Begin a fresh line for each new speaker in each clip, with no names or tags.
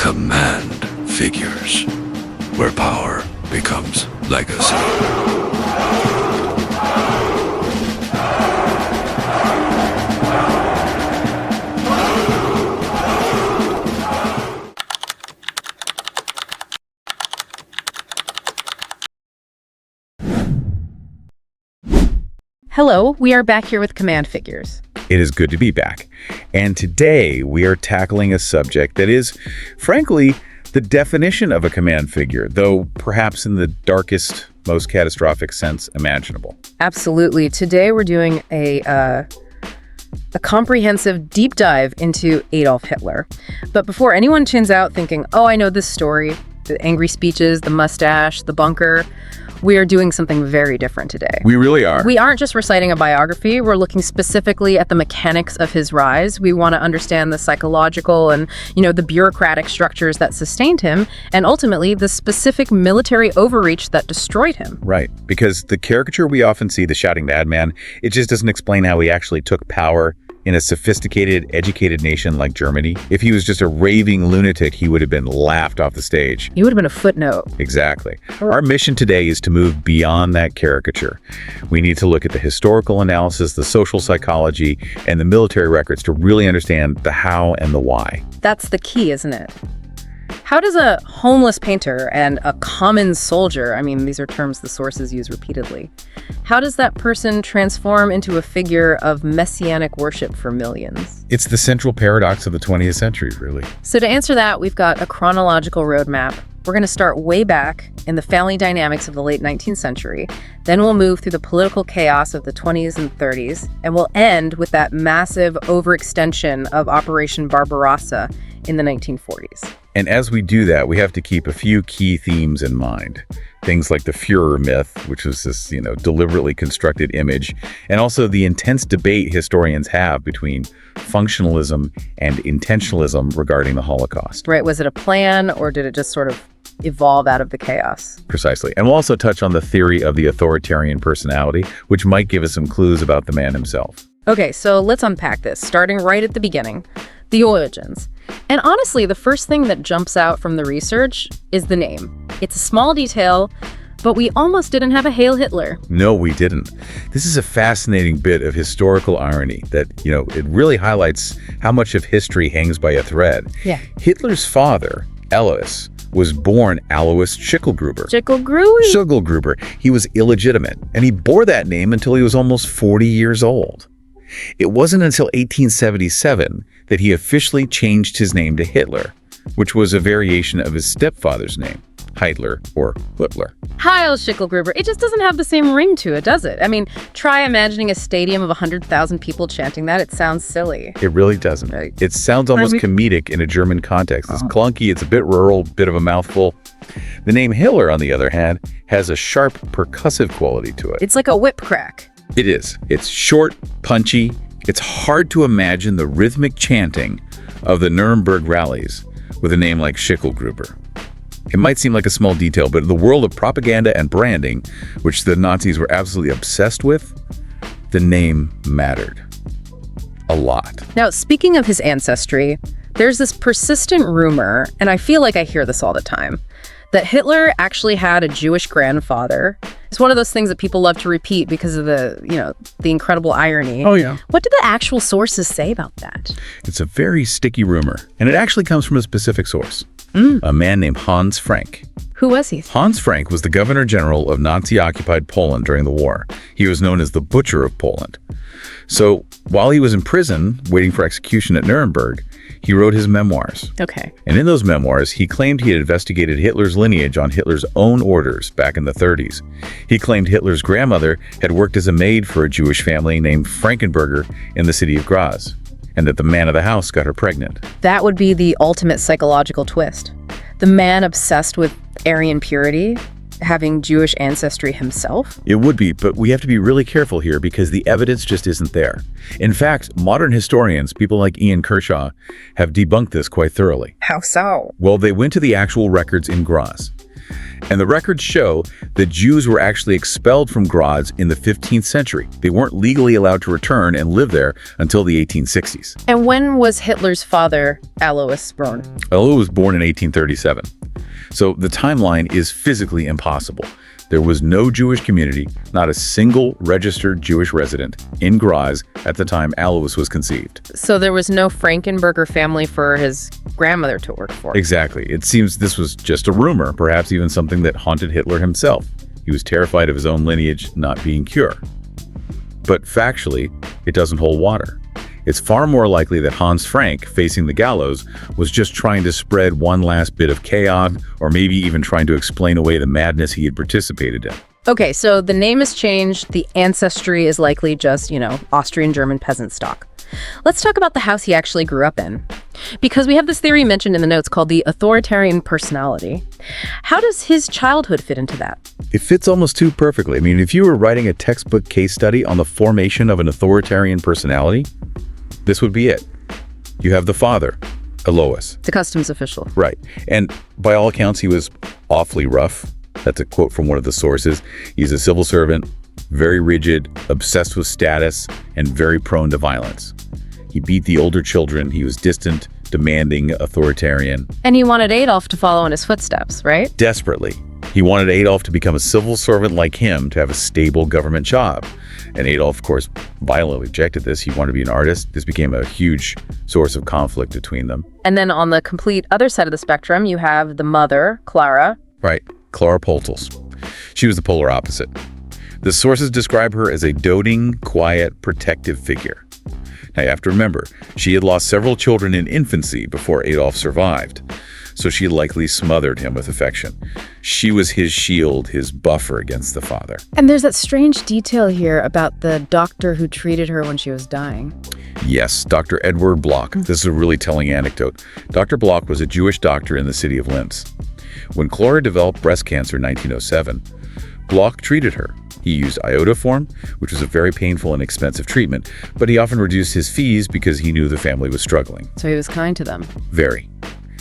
command figures, where power becomes legacy.
Hello, we are back here with command figures.
It is good to be back. And today we are tackling a subject that is, frankly, the definition of a command figure, though perhaps in the darkest, most catastrophic sense imaginable.
Absolutely. Today we're doing a comprehensive deep dive into Adolf Hitler. But before anyone tunes out thinking, oh, I know this story, the angry speeches, the mustache, the bunker, we are doing something very different today.
We really are.
We aren't just reciting a biography. We're looking specifically at the mechanics of his rise. We want to understand the psychological and, the bureaucratic structures that sustained him, and ultimately the specific military overreach that destroyed him.
Right, because the caricature we often see, the shouting madman, it just doesn't explain how he actually took power in a sophisticated, educated nation like Germany. If he was just a raving lunatic, he would have been laughed off the stage.
He would have been a footnote.
Exactly. Our mission today is to move beyond that caricature. We need to look at the historical analysis, the social psychology, and the military records to really understand the how and the why.
That's the key, isn't it? How does a homeless painter and a common soldier, these are terms the sources use repeatedly, how does that person transform into a figure of messianic worship for millions?
It's the central paradox of the 20th century, really.
So to answer that, we've got a chronological roadmap. We're going to start way back in the family dynamics of the late 19th century. Then we'll move through the political chaos of the 20s and 30s, and we'll end with that massive overextension of Operation Barbarossa in the 1940s.
And as we do that, we have to keep a few key themes in mind. Things like the Führer myth, which was this, deliberately constructed image, and also the intense debate historians have between functionalism and intentionalism regarding the Holocaust.
Right. Was it a plan, or did it just sort of evolve out of the chaos?
Precisely. And we'll also touch on the theory of the authoritarian personality, which might give us some clues about the man himself.
Okay, so let's unpack this, starting right at the beginning. The origins. And honestly, the first thing that jumps out from the research is the name. It's a small detail, but we almost didn't have a Hail Hitler.
No, we didn't. This is a fascinating bit of historical irony that, it really highlights how much of history hangs by a thread.
Yeah.
Hitler's father, Alois, was born Alois Schicklgruber.
Schicklgruber.
He was illegitimate, and he bore that name until he was almost 40 years old. It wasn't until 1877 that he officially changed his name to Hitler, which was a variation of his stepfather's name, Heidler or Hitler.
Heil Schicklgruber. It just doesn't have the same ring to it, does it? Try imagining a stadium of 100,000 people chanting that. It sounds silly.
It really doesn't. It sounds almost comedic in a German context. It's clunky, it's a bit rural, bit of a mouthful. The name Hitler, on the other hand, has a sharp percussive quality to it.
It's like a whip crack.
It is. It's short, punchy. It's hard to imagine the rhythmic chanting of the Nuremberg rallies with a name like Schicklgruber. It might seem like a small detail, but in the world of propaganda and branding, which the Nazis were absolutely obsessed with, the name mattered a lot.
Now, speaking of his ancestry, there's this persistent rumor, and I feel like I hear this all the time, that Hitler actually had a Jewish grandfather. It's one of those things that people love to repeat because of the incredible irony.
Oh, yeah.
What did the actual sources say about that?
It's a very sticky rumor, and it actually comes from a specific source, a man named Hans Frank.
Who was he?
Hans Frank was the governor general of Nazi-occupied Poland during the war. He was known as the Butcher of Poland. So while he was in prison, waiting for execution at Nuremberg, he wrote his memoirs.
Okay.
And in those memoirs, he claimed he had investigated Hitler's lineage on Hitler's own orders back in the 30s. He claimed Hitler's grandmother had worked as a maid for a Jewish family named Frankenberger in the city of Graz, and that the man of the house got her pregnant.
That would be the ultimate psychological twist. The man obsessed with Aryan purity, having Jewish ancestry himself?
It would be, but we have to be really careful here because the evidence just isn't there. In fact, modern historians, people like Ian Kershaw, have debunked this quite thoroughly.
How so?
Well, they went to the actual records in Graz. And the records show that Jews were actually expelled from Graz in the 15th century. They weren't legally allowed to return and live there until the 1860s.
And when was Hitler's father, Alois, born?
Alois was born in 1837. So the timeline is physically impossible. There was no Jewish community, not a single registered Jewish resident in Graz at the time Alois was conceived.
So there was no Frankenberger family for his grandmother to work for.
Exactly. It seems this was just a rumor, perhaps even something that haunted Hitler himself. He was terrified of his own lineage not being pure. But factually, it doesn't hold water. It's far more likely that Hans Frank, facing the gallows, was just trying to spread one last bit of chaos, or maybe even trying to explain away the madness he had participated in.
Okay, so the name has changed. The ancestry is likely just, Austrian-German peasant stock. Let's talk about the house he actually grew up in. Because we have this theory mentioned in the notes called the authoritarian personality. How does his childhood fit into that?
It fits almost too perfectly. I mean, if you were writing a textbook case study on the formation of an authoritarian personality, this would be it. You have the father, Alois.
The customs official.
Right. And by all accounts, he was awfully rough. That's a quote from one of the sources. He's a civil servant, very rigid, obsessed with status, and very prone to violence. He beat the older children. He was distant, demanding, authoritarian.
And he wanted Adolf to follow in his footsteps, right?
Desperately. He wanted Adolf to become a civil servant like him, to have a stable government job. And Adolf, of course, violently rejected this. He wanted to be an artist. This became a huge source of conflict between them.
And then on the complete other side of the spectrum, you have the mother, Clara.
Right, Clara Poltels. She was the polar opposite. The sources describe her as a doting, quiet, protective figure. Now you have to remember, she had lost several children in infancy before Adolf survived, so she likely smothered him with affection. She was his shield, his buffer against the father.
And there's that strange detail here about the doctor who treated her when she was dying.
Yes, Dr. Edward Bloch. This is a really telling anecdote. Dr. Bloch was a Jewish doctor in the city of Linz. When Clara developed breast cancer in 1907, Bloch treated her. He used iodoform, which was a very painful and expensive treatment, but he often reduced his fees because he knew the family was struggling.
So he was kind to them.
Very.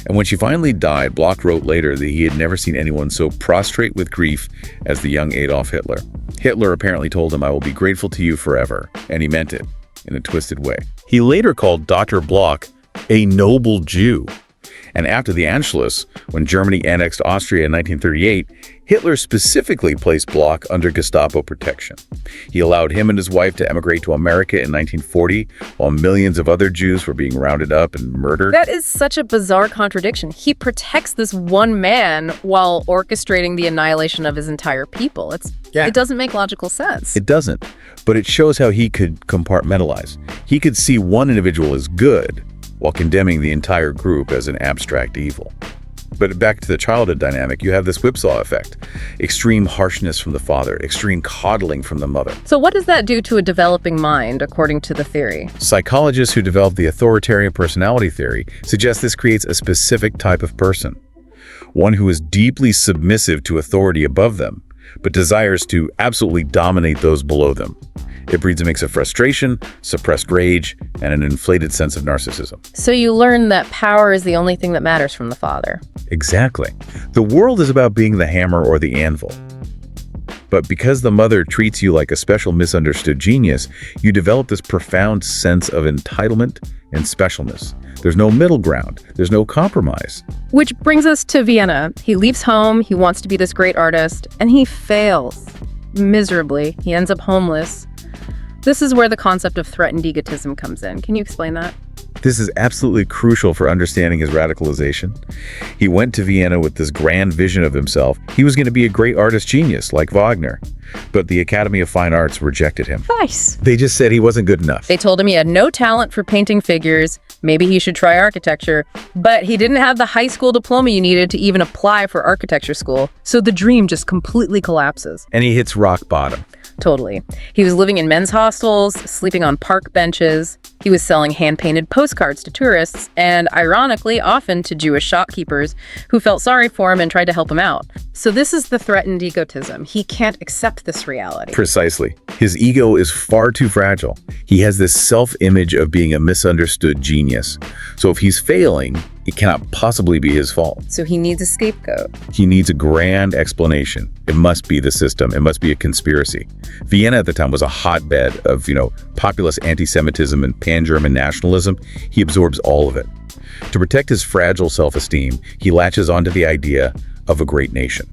And when she finally died, Bloch wrote later that he had never seen anyone so prostrate with grief as the young Adolf Hitler. Hitler apparently told him, "I will be grateful to you forever," and he meant it in a twisted way. He later called Dr. Bloch a noble Jew. And after the Anschluss, when Germany annexed Austria in 1938, Hitler specifically placed Bloch under Gestapo protection. He allowed him and his wife to emigrate to America in 1940, while millions of other Jews were being rounded up and murdered.
That is such a bizarre contradiction. He protects this one man while orchestrating the annihilation of his entire people. It doesn't make logical sense.
It doesn't, but it shows how he could compartmentalize. He could see one individual as good, while condemning the entire group as an abstract evil. But back to the childhood dynamic, you have this whipsaw effect. Extreme harshness from the father, extreme coddling from the mother.
So what does that do to a developing mind, according to the theory?
Psychologists who developed the authoritarian personality theory suggest this creates a specific type of person. One who is deeply submissive to authority above them, but desires to absolutely dominate those below them. It breeds a mix of frustration, suppressed rage, and an inflated sense of narcissism.
So you learn that power is the only thing that matters from the father.
Exactly. The world is about being the hammer or the anvil. But because the mother treats you like a special misunderstood genius, you develop this profound sense of entitlement and specialness. There's no middle ground. There's no compromise.
Which brings us to Vienna. He leaves home, he wants to be this great artist, and he fails miserably. He ends up homeless. This is where the concept of threatened egotism comes in. Can you explain that?
This is absolutely crucial for understanding his radicalization. He went to Vienna with this grand vision of himself. He was going to be a great artist genius like Wagner. But the Academy of Fine Arts rejected him.
Nice.
They just said he wasn't good enough.
They told him he had no talent for painting figures. Maybe he should try architecture. But he didn't have the high school diploma you needed to even apply for architecture school. So the dream just completely collapses.
And he hits rock bottom.
Totally. He was living in men's hostels, sleeping on park benches. He was selling hand-painted postcards to tourists, and ironically, often to Jewish shopkeepers who felt sorry for him and tried to help him out. So this is the threatened egotism. He can't accept this reality.
Precisely. His ego is far too fragile. He has this self-image of being a misunderstood genius. So if he's failing, It cannot possibly be his fault.
So he needs a scapegoat.
He needs a grand explanation. It must be the system. It must be a conspiracy. Vienna at the time was a hotbed of, populist anti-Semitism and pan-German nationalism. He absorbs all of it. To protect his fragile self-esteem, he latches onto the idea of a great nation.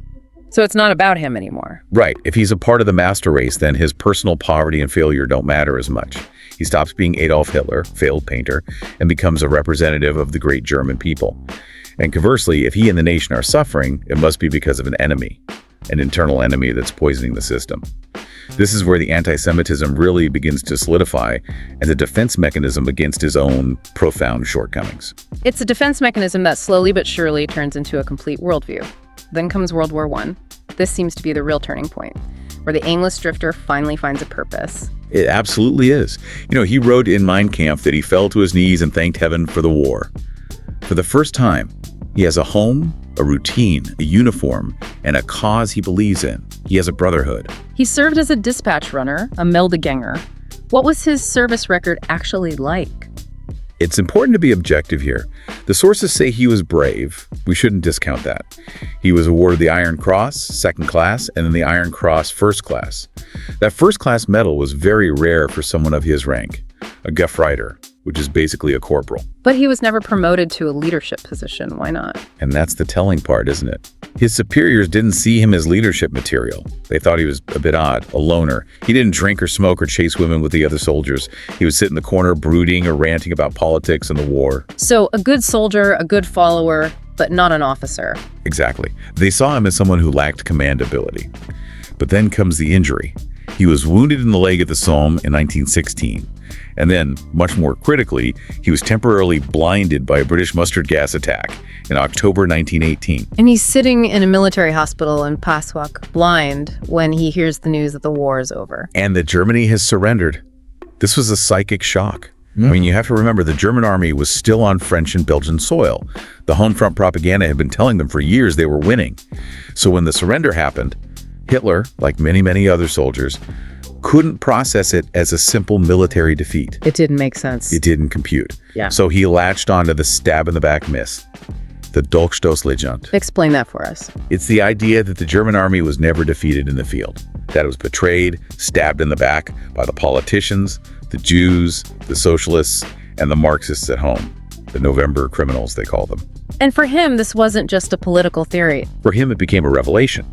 So it's not about him anymore.
Right. If he's a part of the master race, then his personal poverty and failure don't matter as much. He stops being Adolf Hitler, failed painter, and becomes a representative of the great German people. And conversely, if he and the nation are suffering, it must be because of an enemy, an internal enemy that's poisoning the system. This is where the anti-Semitism really begins to solidify as a defense mechanism against his own profound shortcomings.
It's a defense mechanism that slowly but surely turns into a complete worldview. Then comes World War I. This seems to be the real turning point, where the aimless drifter finally finds a purpose.
It absolutely is. He wrote in Mein Kampf that he fell to his knees and thanked heaven for the war. For the first time, he has a home, a routine, a uniform, and a cause he believes in. He has a brotherhood.
He served as a dispatch runner, a Meldeganger. What was his service record actually like?
It's important to be objective here. The sources say he was brave. We shouldn't discount that. He was awarded the Iron Cross, second class, and then the Iron Cross, first class. That first class medal was very rare for someone of his rank, a Gefreiter, which is basically a corporal.
But he was never promoted to a leadership position. Why not?
And that's the telling part, isn't it? His superiors didn't see him as leadership material. They thought he was a bit odd, a loner. He didn't drink or smoke or chase women with the other soldiers. He would sit in the corner brooding or ranting about politics and the war.
So a good soldier, a good follower, but not an officer.
Exactly. They saw him as someone who lacked command ability. But then comes the injury. He was wounded in the leg at the Somme in 1916. And then, much more critically, he was temporarily blinded by a British mustard gas attack in October 1918.
And he's sitting in a military hospital in Passwalk, blind, when he hears the news that the war is over.
And that Germany has surrendered. This was a psychic shock. You have to remember the German army was still on French and Belgian soil. The home front propaganda had been telling them for years they were winning. So when the surrender happened, Hitler, like many, many other soldiers, couldn't process it as a simple military defeat.
It didn't make sense.
It didn't compute.
Yeah.
So he latched onto the stab-in-the-back myth, the Dolchstoßlegende.
Explain that for us.
It's the idea that the German army was never defeated in the field, that it was betrayed, stabbed in the back by the politicians, the Jews, the socialists, and the Marxists at home, the November criminals, they call them.
And for him, this wasn't just a political theory.
For him, it became a revelation.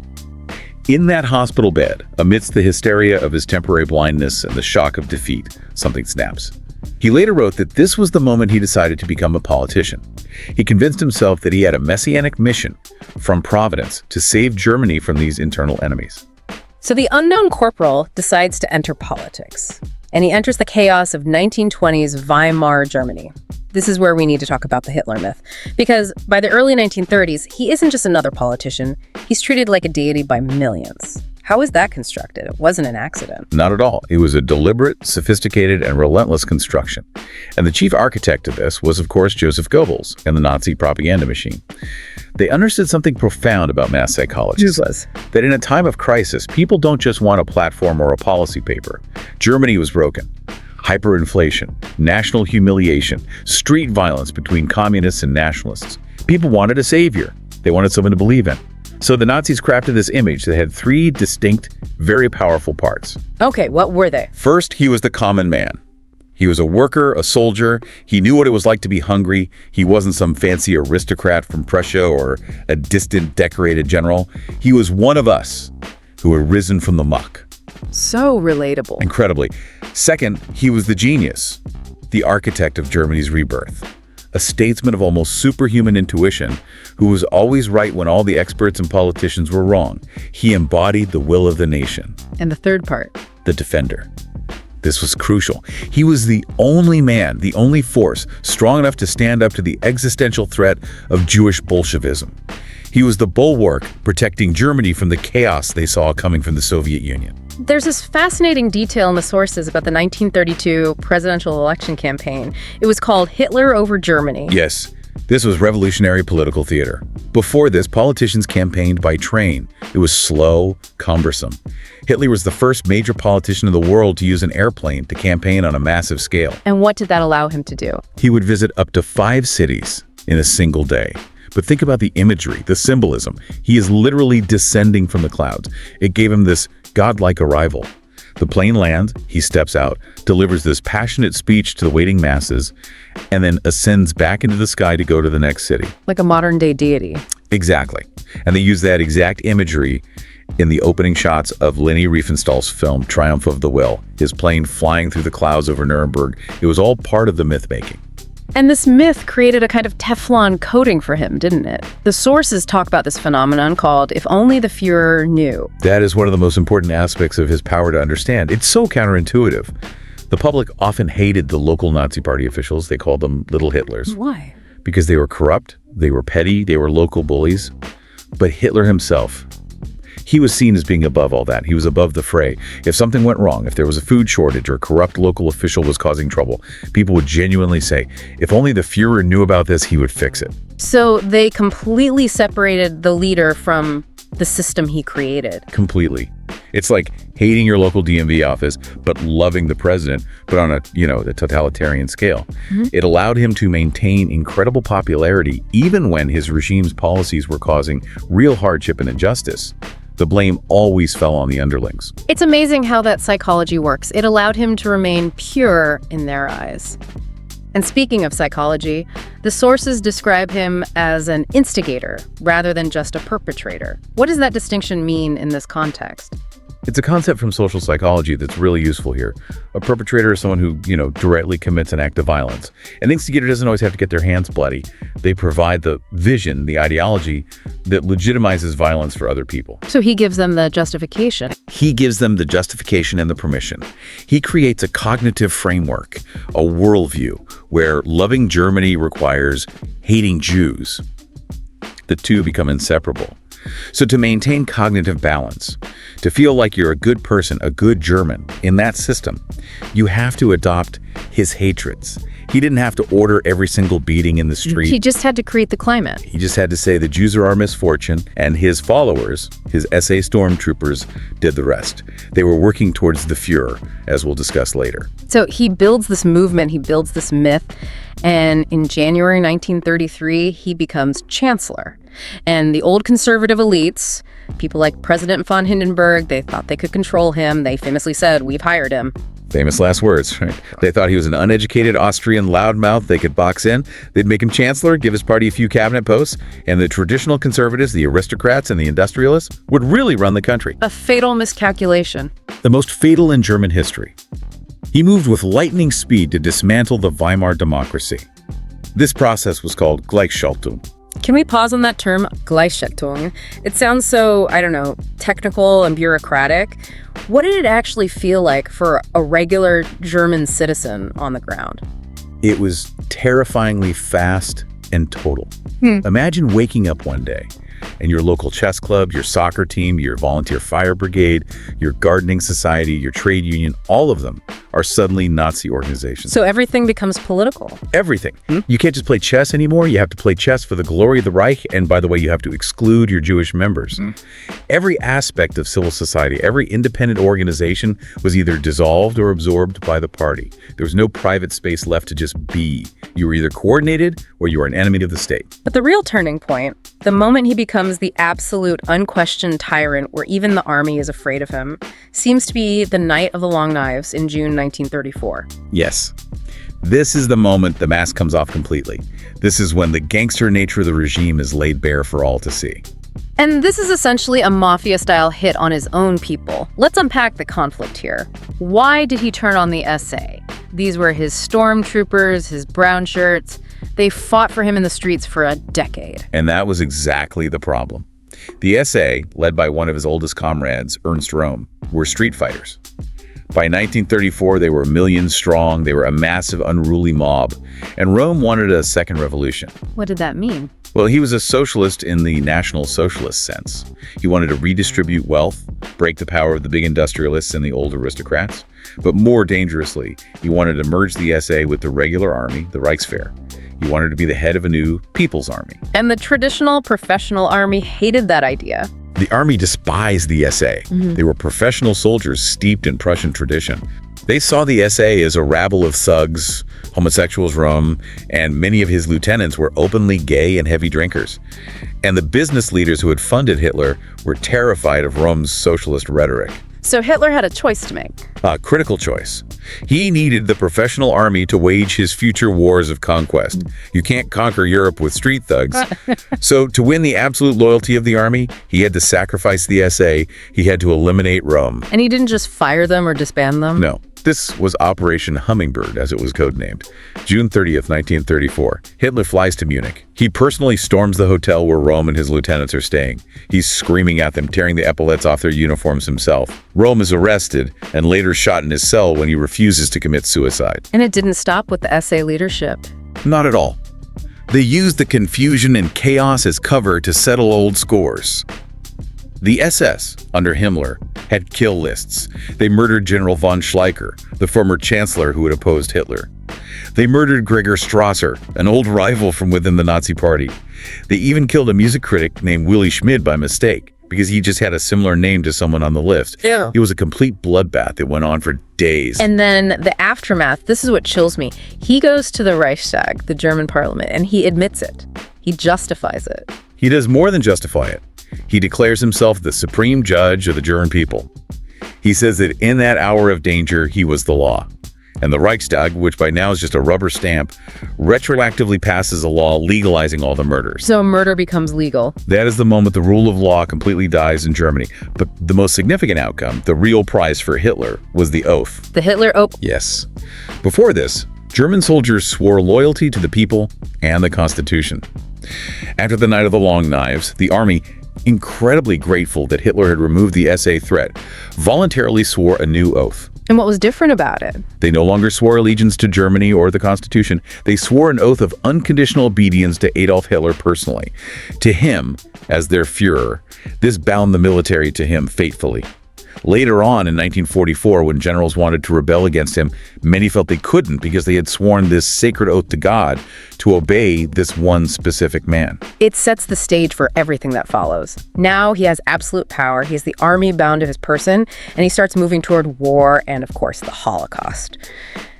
In that hospital bed, amidst the hysteria of his temporary blindness and the shock of defeat, something snaps. He later wrote that this was the moment he decided to become a politician. He convinced himself that he had a messianic mission from Providence to save Germany from these internal enemies.
So the unknown corporal decides to enter politics, and he enters the chaos of 1920s Weimar Germany. This is where we need to talk about the Hitler myth, because by the early 1930s, he isn't just another politician, he's treated like a deity by millions. How is that constructed? It wasn't an accident.
Not at all. It was a deliberate, sophisticated, and relentless construction. And the chief architect of this was, of course, Joseph Goebbels and the Nazi propaganda machine. They understood something profound about mass psychology. That in a time of crisis, people don't just want a platform or a policy paper. Germany was broken. Hyperinflation, national humiliation, street violence between communists and nationalists. People wanted a savior. They wanted someone to believe in. So the Nazis crafted this image that had three distinct, very powerful parts.
Okay, what were they?
First, he was the common man. He was a worker, a soldier. He knew what it was like to be hungry. He wasn't some fancy aristocrat from Prussia or a distant, decorated general. He was one of us who had risen from the muck.
So relatable.
Incredibly. Second, he was the genius, the architect of Germany's rebirth. A statesman of almost superhuman intuition who was always right when all the experts and politicians were wrong. He embodied the will of the nation.
And the third part?
The defender. This was crucial. He was the only man, the only force strong enough to stand up to the existential threat of Jewish Bolshevism. He was the bulwark protecting Germany from the chaos they saw coming from the Soviet Union.
There's this fascinating detail in the sources about the 1932 presidential election campaign. It was called Hitler over Germany.
Yes, this was revolutionary political theater. Before this, politicians campaigned by train. It was slow, cumbersome. Hitler was the first major politician in the world to use an airplane to campaign on a massive scale.
And what did that allow him to do?
He would visit up to 5 cities, in a single day. But think about the imagery, the symbolism. He is literally descending from the clouds. It gave him this godlike arrival. The plane lands, he steps out, delivers this passionate speech to the waiting masses, and then ascends back into the sky to go to the next city.
Like a modern-day deity.
Exactly. And they use that exact imagery in the opening shots of Leni Riefenstahl's film Triumph of the Will, his plane flying through the clouds over Nuremberg. It was all part of the myth-making.
And this myth created a kind of Teflon coating for him, didn't it? The sources talk about this phenomenon called "if only the Führer knew."
That is one of the most important aspects of his power to understand. It's so counterintuitive. The public often hated the local Nazi Party officials. They called them little Hitlers.
Why?
Because they were corrupt, they were petty, they were local bullies. But Hitler himself, he was seen as being above all that. He was above the fray. If something went wrong, if there was a food shortage or a corrupt local official was causing trouble, people would genuinely say, if only the Führer knew about this, he would fix it.
So they completely separated the leader from the system he created.
Completely. It's like hating your local DMV office, but loving the president, but on the totalitarian scale. It allowed him to maintain incredible popularity even when his regime's policies were causing real hardship and injustice. The blame always fell on the underlings.
It's amazing how that psychology works. It allowed him to remain pure in their eyes. And speaking of psychology, the sources describe him as an instigator rather than just a perpetrator. What does that distinction mean in this context?
It's a concept from social psychology that's really useful here. A perpetrator is someone who, directly commits an act of violence. An instigator doesn't always have to get their hands bloody. They provide the vision, the ideology that legitimizes violence for other people.
So he gives them the justification.
He gives them the justification and the permission. He creates a cognitive framework, a worldview, where loving Germany requires hating Jews. The two become inseparable. So to maintain cognitive balance, to feel like you're a good person, a good German in that system, you have to adopt his hatreds. He didn't have to order every single beating in the street.
He just had to create the climate.
He just had to say the Jews are our misfortune, and his followers, his SA stormtroopers, did the rest. They were working towards the Führer, as we'll discuss later.
So he builds this movement, he builds this myth, and in January 1933, he becomes chancellor. And the old conservative elites, people like President von Hindenburg, they thought they could control him. They famously said, "We've hired him."
Famous last words, right? They thought he was an uneducated Austrian loudmouth they could box in. They'd make him chancellor, give his party a few cabinet posts, and the traditional conservatives, the aristocrats and the industrialists, would really run the country.
A fatal miscalculation.
The most fatal in German history. He moved with lightning speed to dismantle the Weimar democracy. This process was called Gleichschaltung.
Can we pause on that term, Gleichschaltung? It sounds so, technical and bureaucratic. What did it actually feel like for a regular German citizen on the ground?
It was terrifyingly fast and total. Imagine waking up one day and your local chess club, your soccer team, your volunteer fire brigade, your gardening society, your trade union, all of them are suddenly Nazi organizations.
So everything becomes political.
Everything. You can't just play chess anymore. You have to play chess for the glory of the Reich. And by the way, you have to exclude your Jewish members. Every aspect of civil society, every independent organization was either dissolved or absorbed by the party. There was no private space left to just be. You were either coordinated or you were an enemy of the state.
But the real turning point, the moment he becomes the absolute unquestioned tyrant where even the army is afraid of him, seems to be the night of the Long Knives in June 1934.
Yes. This is the moment the mask comes off completely. This is when the gangster nature of the regime is laid bare for all to see.
And this is essentially a mafia-style hit on his own people. Let's unpack the conflict here. Why did he turn on the SA? These were his stormtroopers, his brown shirts. They fought for him in the streets for a decade.
And that was exactly the problem. The SA, led by one of his oldest comrades, Ernst Röhm, were street fighters. By 1934, they were millions strong. They were a massive, unruly mob. And Röhm wanted a second revolution.
What did that mean?
Well, he was a socialist in the National Socialist sense. He wanted to redistribute wealth, break the power of the big industrialists and the old aristocrats. But more dangerously, he wanted to merge the SA with the regular army, the Reichswehr. He wanted to be the head of a new people's army.
And the traditional professional army hated that idea.
The army despised the SA. They were professional soldiers steeped in Prussian tradition. They saw the SA as a rabble of thugs, homosexuals roam, and many of his lieutenants were openly gay and heavy drinkers. And the business leaders who had funded Hitler were terrified of Rome's socialist rhetoric.
So Hitler had a choice to make.
A critical choice. He needed the professional army to wage his future wars of conquest. You can't conquer Europe with street thugs. So to win the absolute loyalty of the army, he had to sacrifice the SA. He had to eliminate Rome.
And he didn't just fire them or disband them?
No. This was Operation Hummingbird, as it was codenamed. June 30th, 1934. Hitler flies to Munich. He personally storms the hotel where Rome and his lieutenants are staying. He's screaming at them, tearing the epaulets off their uniforms himself. Rome is arrested and later shot in his cell when he refuses to commit suicide.
And it didn't stop with the SA leadership.
Not at all. They used the confusion and chaos as cover to settle old scores. The SS, under Himmler, had kill lists. They murdered General von Schleicher, the former chancellor who had opposed Hitler. They murdered Gregor Strasser, an old rival from within the Nazi party. They even killed a music critic named Willy Schmid by mistake, because he just had a similar name to someone on the list.
Yeah.
It was a complete bloodbath that went on for days.
And then the aftermath, this is what chills me. He goes to the Reichstag, the German parliament, and he admits it. He justifies it.
He does more than justify it. He declares himself the supreme judge of the German people. He says that in that hour of danger, he was the law. And the Reichstag, which by now is just a rubber stamp, retroactively passes a law legalizing all the murders.
So murder becomes legal.
That is the moment the rule of law completely dies in Germany. But the most significant outcome, the real prize for Hitler, was the oath.
The Hitler oath.
Yes. Before this, German soldiers swore loyalty to the people and the Constitution. After the Night of the Long Knives, the army, incredibly grateful that Hitler had removed the SA threat, voluntarily swore a new oath.
And what was different about it?
They no longer swore allegiance to Germany or the Constitution. They swore an oath of unconditional obedience to Adolf Hitler personally. To him, as their Führer, this bound the military to him faithfully. Later on in 1944, when generals wanted to rebel against him, many felt they couldn't because they had sworn this sacred oath to God to obey this one specific man.
It sets the stage for everything that follows. Now he has absolute power. He has the army bound to his person, and he starts moving toward war and, of course, the Holocaust.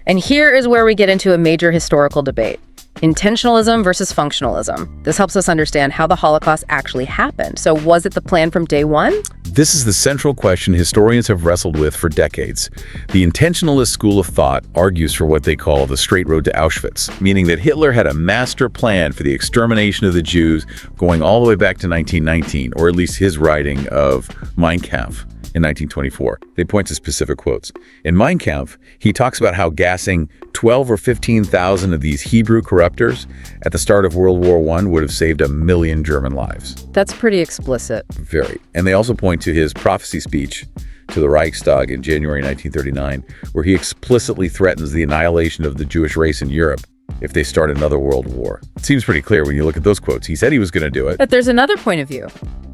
And here is where we get into a major historical debate. Intentionalism versus functionalism. This helps us understand how the Holocaust actually happened. So was it the plan from day one?
This is the central question historians have wrestled with for decades. The intentionalist school of thought argues for what they call the straight road to Auschwitz, meaning that Hitler had a master plan for the extermination of the Jews going all the way back to 1919, or at least his writing of Mein Kampf in 1924. They point to specific quotes. In Mein Kampf, he talks about how gassing 12 or 15,000 of these Hebrew corruptors at the start of World War I would have saved 1 million German lives.
That's pretty explicit.
Very. And they also point to his prophecy speech to the Reichstag in January 1939, where he explicitly threatens the annihilation of the Jewish race in Europe if they start another world war. It seems pretty clear when you look at those quotes. He said he was going to do it.
But there's another point of view.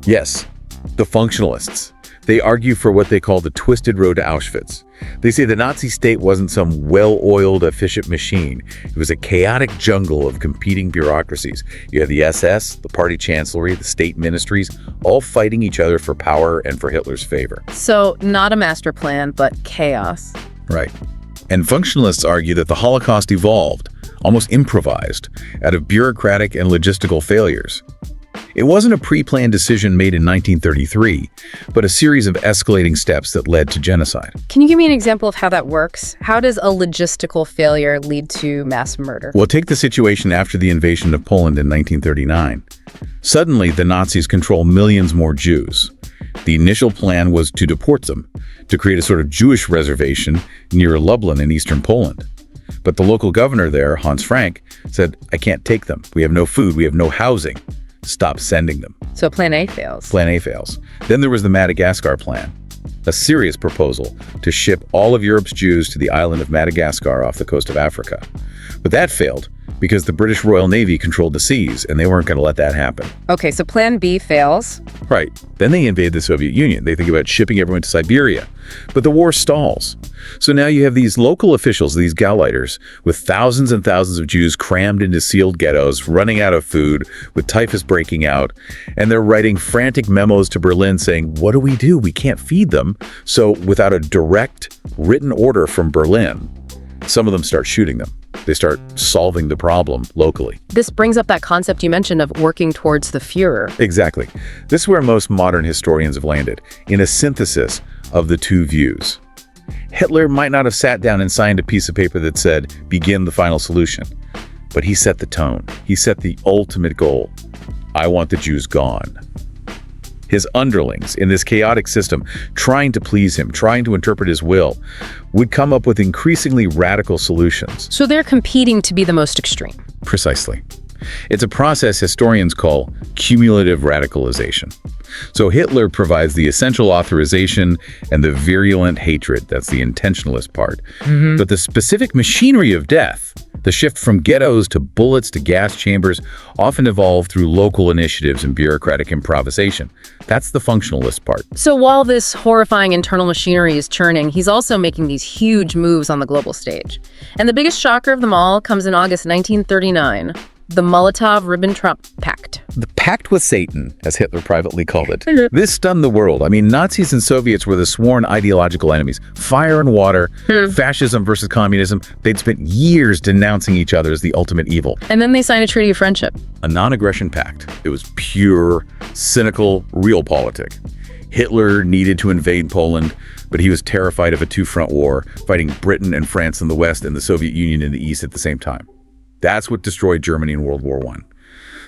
Yes, the functionalists. They argue for what they call the twisted road to Auschwitz. They say the Nazi state wasn't some well-oiled, efficient machine. It was a chaotic jungle of competing bureaucracies. You had the SS, the party chancellery, the state ministries, all fighting each other for power and for Hitler's favor.
So not a master plan, but chaos.
Right. And functionalists argue that the Holocaust evolved, almost improvised, out of bureaucratic and logistical failures. It wasn't a pre-planned decision made in 1933, but a series of escalating steps that led to genocide.
Can you give me an example of how that works? How does a logistical failure lead to mass murder?
Well, take the situation after the invasion of Poland in 1939. Suddenly, the Nazis control millions more Jews. The initial plan was to deport them, to create a sort of Jewish reservation near Lublin in eastern Poland. But the local governor there, Hans Frank, said, "I can't take them. We have no food. We have no housing. Stop sending them."
So plan A fails.
Plan A fails. Then there was the Madagascar plan, a serious proposal to ship all of Europe's Jews to the island of Madagascar off the coast of Africa. But that failed because the British Royal Navy controlled the seas, and they weren't going to let that happen.
Okay, so Plan B fails.
Right. Then they invade the Soviet Union. They think about shipping everyone to Siberia. But the war stalls. So now you have these local officials, these Gauleiters, with thousands and thousands of Jews crammed into sealed ghettos, running out of food, with typhus breaking out. And they're writing frantic memos to Berlin saying, what do? We can't feed them. So without a direct written order from Berlin, some of them start shooting them. They start solving the problem locally.
This brings up that concept you mentioned of working towards the Führer.
Exactly. This is where most modern historians have landed, in a synthesis of the two views. Hitler might not have sat down and signed a piece of paper that said, begin the final solution. But he set the tone. He set the ultimate goal. I want the Jews gone. His underlings in this chaotic system, trying to please him, trying to interpret his will, would come up with increasingly radical solutions.
So they're competing to be the most extreme.
Precisely. It's a process historians call cumulative radicalization. So Hitler provides the essential authorization and the virulent hatred, that's the intentionalist part. But the specific machinery of death, the shift from ghettos to bullets to gas chambers, often evolved through local initiatives and bureaucratic improvisation. That's the functionalist part.
So while this horrifying internal machinery is churning, he's also making these huge moves on the global stage. And the biggest shocker of them all comes in August 1939. The Molotov-Ribbentrop Pact.
The pact with Satan, as Hitler privately called it. This stunned the world. I mean, Nazis and Soviets were the sworn ideological enemies. Fire and water, fascism versus communism. They'd spent years denouncing each other as the ultimate evil.
And then they signed a treaty of friendship.
A non-aggression pact. It was pure, cynical, realpolitik. Hitler needed to invade Poland, but he was terrified of a two-front war, fighting Britain and France in the West and the Soviet Union in the East at the same time. That's what destroyed Germany in World War I.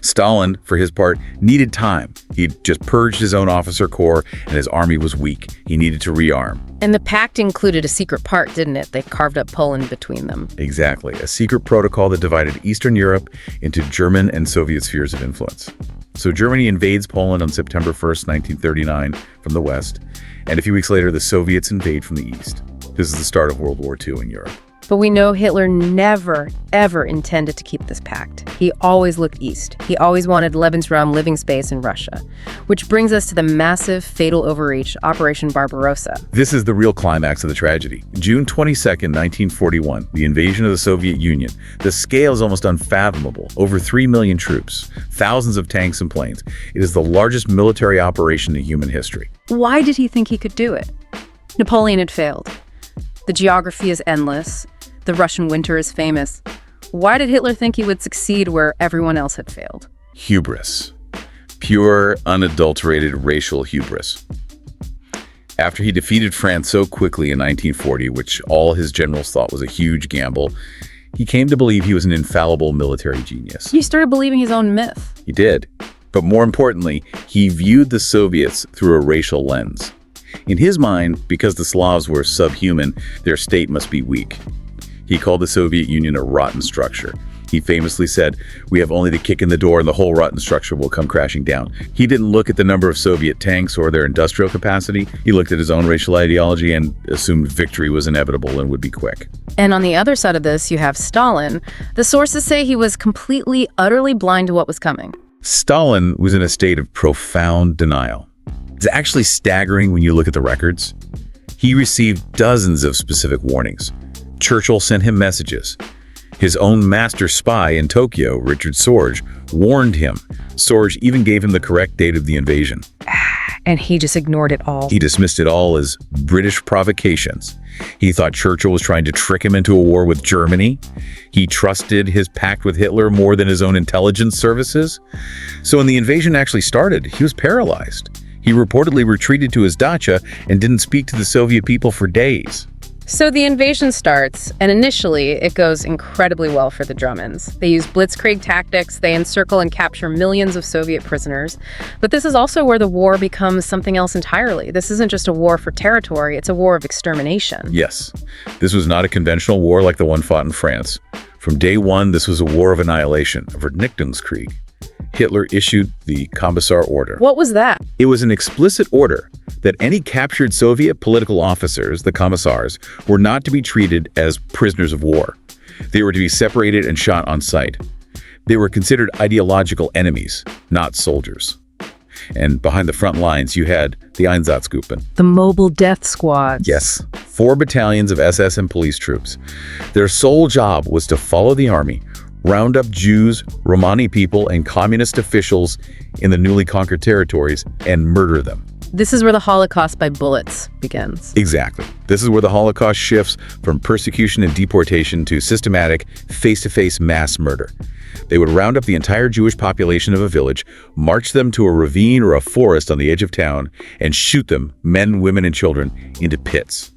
Stalin, for his part, needed time. He'd just purged his own officer corps, and his army was weak. He needed to rearm.
And the pact included a secret part, didn't it? They carved up Poland between them.
Exactly. A secret protocol that divided Eastern Europe into German and Soviet spheres of influence. So Germany invades Poland on September 1st, 1939, from the west. And a few weeks later, the Soviets invade from the east. This is the start of World War II in Europe.
But we know Hitler never, ever intended to keep this pact. He always looked east. He always wanted Lebensraum, living space, in Russia. Which brings us to the massive, fatal overreach, Operation Barbarossa.
This is the real climax of the tragedy. June 22nd, 1941, the invasion of the Soviet Union. The scale is almost unfathomable. Over 3 million troops, thousands of tanks and planes. It is the largest military operation in human history.
Why did he think he could do it? Napoleon had failed. The geography is endless. The Russian winter is famous. Why did Hitler think he would succeed where everyone else had failed?
Hubris. Pure, unadulterated racial hubris. After he defeated France so quickly in 1940, which all his generals thought was a huge gamble, he came to believe he was an infallible military genius.
He started believing his own myth.
He did. But more importantly, he viewed the Soviets through a racial lens. In his mind, because the Slavs were subhuman, their state must be weak. He called the Soviet Union a rotten structure. He famously said, "We have only to kick in the door and the whole rotten structure will come crashing down." He didn't look at the number of Soviet tanks or their industrial capacity. He looked at his own racial ideology and assumed victory was inevitable and would be quick.
And on the other side of this, you have Stalin. The sources say he was completely, utterly blind to what was coming.
Stalin was in a state of profound denial. It's actually staggering when you look at the records. He received dozens of specific warnings. Churchill sent him messages. His own master spy in Tokyo, Richard Sorge, warned him. Sorge even gave him the correct date of the invasion.
And he just ignored it all.
He dismissed it all as British provocations. He thought Churchill was trying to trick him into a war with Germany. He trusted his pact with Hitler more than his own intelligence services. So when the invasion actually started, he was paralyzed. He reportedly retreated to his dacha and didn't speak to the Soviet people for days.
So the invasion starts, and initially it goes incredibly well for the Drummonds. They use blitzkrieg tactics, they encircle and capture millions of Soviet prisoners. But this is also where the war becomes something else entirely. This isn't just a war for territory, it's a war of extermination.
Yes, this was not a conventional war like the one fought in France. From day one, this was a war of annihilation, a Vernichtungskrieg. Hitler issued the Commissar Order.
What was that?
It was an explicit order that any captured Soviet political officers, the commissars, were not to be treated as prisoners of war. They were to be separated and shot on sight. They were considered ideological enemies, not soldiers. And behind the front lines, you had the Einsatzgruppen.
The mobile death squads.
Yes, 4 battalions of SS and police troops. Their sole job was to follow the army, round up Jews, Romani people, and communist officials in the newly conquered territories and murder them.
This is where the Holocaust by bullets begins.
Exactly. This is where the Holocaust shifts from persecution and deportation to systematic, face-to-face mass murder. They would round up the entire Jewish population of a village, march them to a ravine or a forest on the edge of town, and shoot them, men, women, and children, into pits.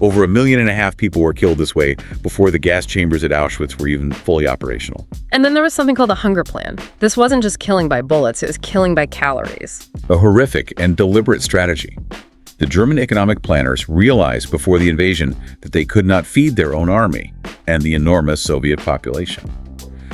Over 1.5 million people were killed this way before the gas chambers at Auschwitz were even fully operational.
And then there was something called the hunger plan. This wasn't just killing by bullets, it was killing by calories.
A horrific and deliberate strategy. The German economic planners realized before the invasion that they could not feed their own army and the enormous Soviet population.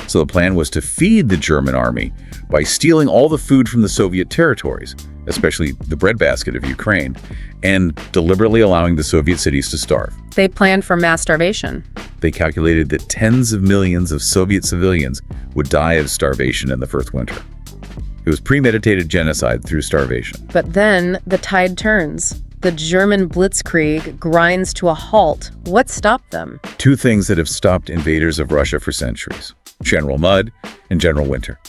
So the plan was to feed the German army by stealing all the food from the Soviet territories, especially the breadbasket of Ukraine, and deliberately allowing the Soviet cities to starve.
They planned for mass starvation.
They calculated that tens of millions of Soviet civilians would die of starvation in the first winter. It was premeditated genocide through starvation.
But then the tide turns. The German blitzkrieg grinds to a halt. What stopped them?
2 things that have stopped invaders of Russia for centuries: General Mud and General Winter.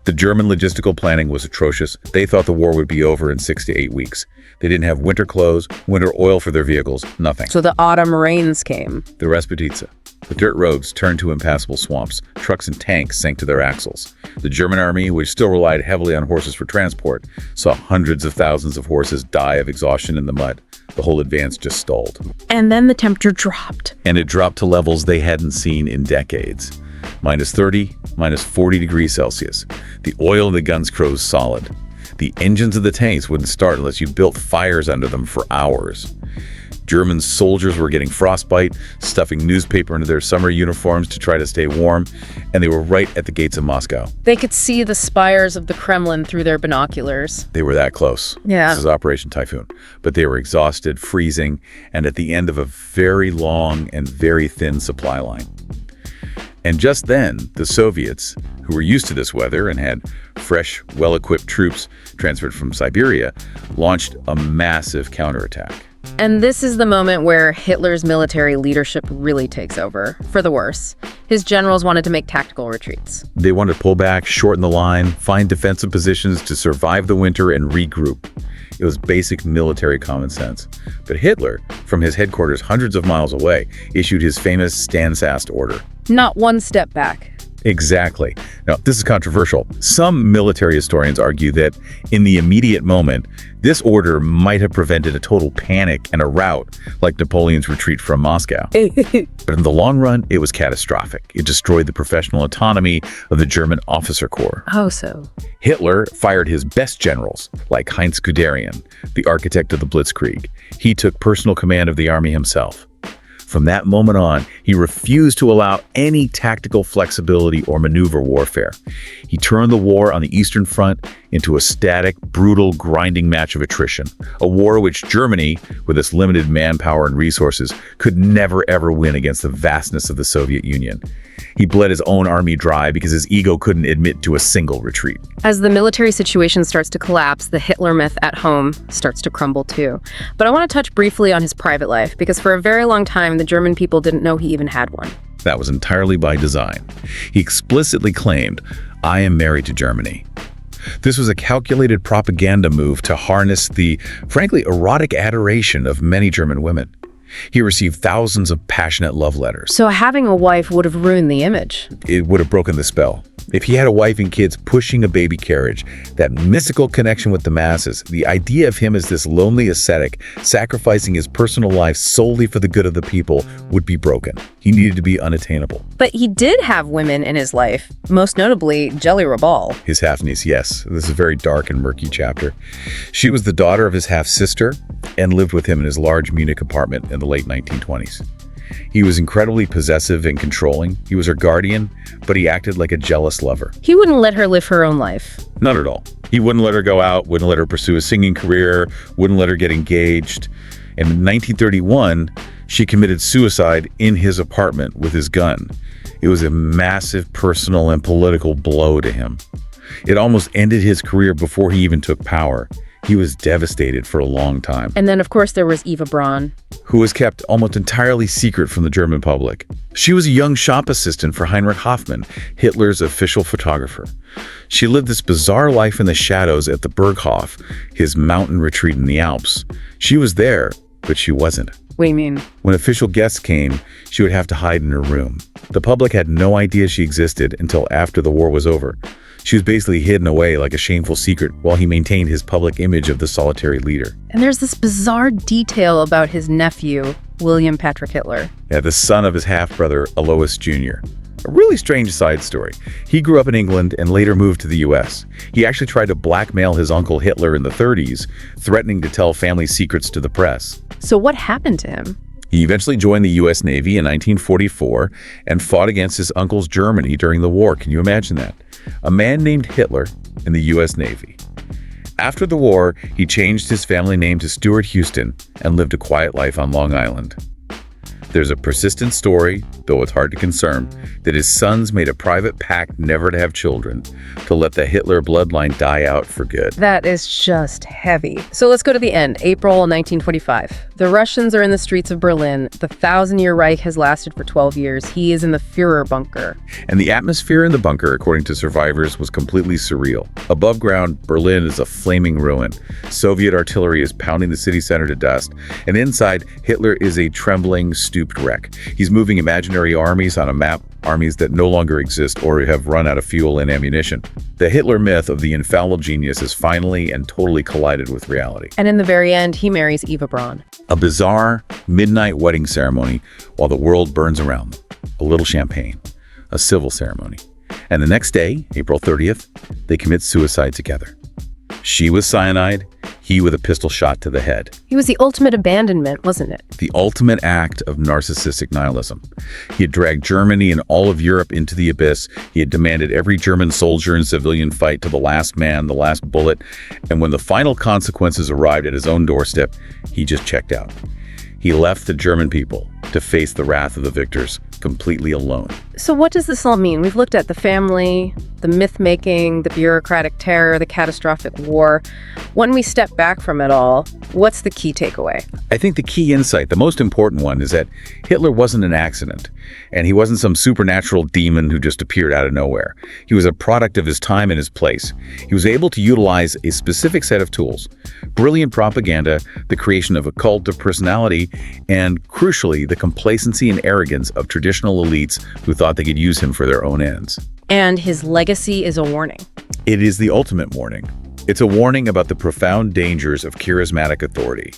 The German logistical planning was atrocious. They thought the war would be over in 6 to 8 weeks. They didn't have winter clothes, winter oil for their vehicles, nothing.
So the autumn rains came.
The Rasputitsa. The dirt roads turned to impassable swamps. Trucks and tanks sank to their axles. The German army, which still relied heavily on horses for transport, saw hundreds of thousands of horses die of exhaustion in the mud. The whole advance just stalled.
And then the temperature dropped.
And it dropped to levels they hadn't seen in decades. -30, -40 degrees Celsius. The oil in the guns froze solid. The engines of the tanks wouldn't start unless you built fires under them for hours. German soldiers were getting frostbite, stuffing newspaper into their summer uniforms to try to stay warm, and they were right at the gates of Moscow.
They could see the spires of the Kremlin through their binoculars.
They were that close.
Yeah.
This is Operation Typhoon. But they were exhausted, freezing, and at the end of a very long and very thin supply line. And just then, the Soviets, who were used to this weather and had fresh, well-equipped troops transferred from Siberia, launched a massive counterattack.
And this is the moment where Hitler's military leadership really takes over, for the worse. His generals wanted to make tactical retreats.
They wanted to pull back, shorten the line, find defensive positions to survive the winter and regroup. It was basic military common sense. But Hitler, from his headquarters hundreds of miles away, issued his famous Stand Fast order.
Not one step back.
Exactly. Now, this is controversial. Some military historians argue that in the immediate moment, this order might have prevented a total panic and a rout, like Napoleon's retreat from Moscow. But in the long run, it was catastrophic. It destroyed the professional autonomy of the German officer corps.
Oh, so.
Hitler fired his best generals, like Heinz Guderian, the architect of the Blitzkrieg. He took personal command of the army himself. From that moment on, he refused to allow any tactical flexibility or maneuver warfare. He turned the war on the Eastern Front into a static, brutal, grinding match of attrition. A war which Germany, with its limited manpower and resources, could never ever win against the vastness of the Soviet Union. He bled his own army dry because his ego couldn't admit to a single retreat.
As the military situation starts to collapse, the Hitler myth at home starts to crumble too. But I want to touch briefly on his private life, because for a very long time, the German people didn't know he even had one.
That was entirely by design. He explicitly claimed, "I am married to Germany." This was a calculated propaganda move to harness the, frankly, erotic adoration of many German women. He received thousands of passionate love letters.
So having a wife would have ruined the image.
It would have broken the spell. If he had a wife and kids pushing a baby carriage, that mystical connection with the masses, the idea of him as this lonely ascetic, sacrificing his personal life solely for the good of the people, would be broken. He needed to be unattainable.
But he did have women in his life, most notably Jelly Rabal.
His half-niece, yes. This is a very dark and murky chapter. She was the daughter of his half-sister and lived with him in his large Munich apartment in the late 1920s. He was incredibly possessive and controlling. He was her guardian, but he acted like a jealous lover.
He wouldn't let her live her own life.
Not at all. He wouldn't let her go out, wouldn't let her pursue a singing career, wouldn't let her get engaged. And in 1931, She committed suicide in his apartment with his gun. It was a massive personal and political blow to him. It almost ended his career before he even took power. He was devastated for a long time.
And then, of course, there was Eva Braun,
who was kept almost entirely secret from the German public. She was a young shop assistant for Heinrich Hoffmann, Hitler's official photographer. She lived this bizarre life in the shadows at the Berghof, his mountain retreat in the Alps. She was there, but she wasn't.
What do you mean?
When official guests came, she would have to hide in her room. The public had no idea she existed until after the war was over. She was basically hidden away like a shameful secret while he maintained his public image of the solitary leader.
And there's this bizarre detail about his nephew, William Patrick Hitler.
Yeah, the son of his half-brother, Alois Jr. A really strange side story. He grew up in England and later moved to the US. He actually tried to blackmail his uncle Hitler in the 30s, threatening to tell family secrets to the press.
So what happened to him?
He eventually joined the US Navy in 1944 and fought against his uncle's Germany during the war. Can you imagine that? A man named Hitler in the US Navy. After the war, he changed his family name to Stuart Houston and lived a quiet life on Long Island. There's a persistent story, though it's hard to confirm, that his sons made a private pact never to have children, to let the Hitler bloodline die out for good.
That is just heavy. So let's go to the end, April 1945. The Russians are in the streets of Berlin. The 1,000-year Reich has lasted for 12 years. He is in the Führer bunker.
And the atmosphere in the bunker, according to survivors, was completely surreal. Above ground, Berlin is a flaming ruin. Soviet artillery is pounding the city center to dust. And inside, Hitler is a trembling, stooped wreck. He's moving imaginary armies on a map, armies that no longer exist or have run out of fuel and ammunition. The Hitler myth of the infallible genius has finally and totally collided with reality.
And in the very end, he marries Eva Braun.
A bizarre midnight wedding ceremony while the world burns around them. A little champagne. A civil ceremony. And the next day, April 30th, they commit suicide together. She with cyanide, he with a pistol shot to the head.
He was the ultimate abandonment, wasn't it?
The ultimate act of narcissistic nihilism. He had dragged Germany and all of Europe into the abyss. He had demanded every German soldier and civilian fight to the last man, the last bullet. And when the final consequences arrived at his own doorstep, he just checked out. He left the German people to face the wrath of the victors completely alone.
So what does this all mean? We've looked at the family, the myth-making, the bureaucratic terror, the catastrophic war. When we step back from it all, what's the key takeaway?
I think the key insight, the most important one, is that Hitler wasn't an accident, and he wasn't some supernatural demon who just appeared out of nowhere. He was a product of his time and his place. He was able to utilize a specific set of tools: brilliant propaganda, the creation of a cult of personality, and, crucially, the complacency and arrogance of traditional elites who thought they could use him for their own ends.
And his legacy is a warning.
It is the ultimate warning. It's a warning about the profound dangers of charismatic authority.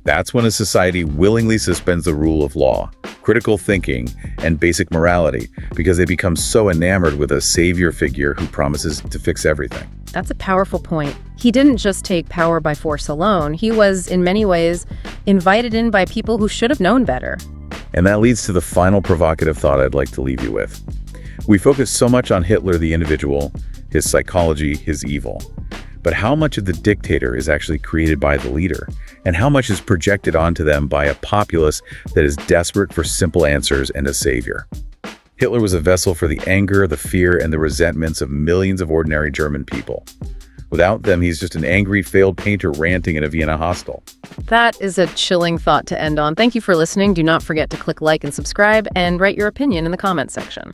That's when a society willingly suspends the rule of law, critical thinking, and basic morality because they become so enamored with a savior figure who promises to fix everything.
That's a powerful point. He didn't just take power by force alone. He was, in many ways, invited in by people who should have known better.
And that leads to the final provocative thought I'd like to leave you with. We focus so much on Hitler, the individual, his psychology, his evil. But how much of the dictator is actually created by the leader? And how much is projected onto them by a populace that is desperate for simple answers and a savior? Hitler was a vessel for the anger, the fear, and the resentments of millions of ordinary German people. Without them, he's just an angry, failed painter ranting in a Vienna hostel.
That is a chilling thought to end on. Thank you for listening. Do not forget to click like and subscribe, and write your opinion in the comments section.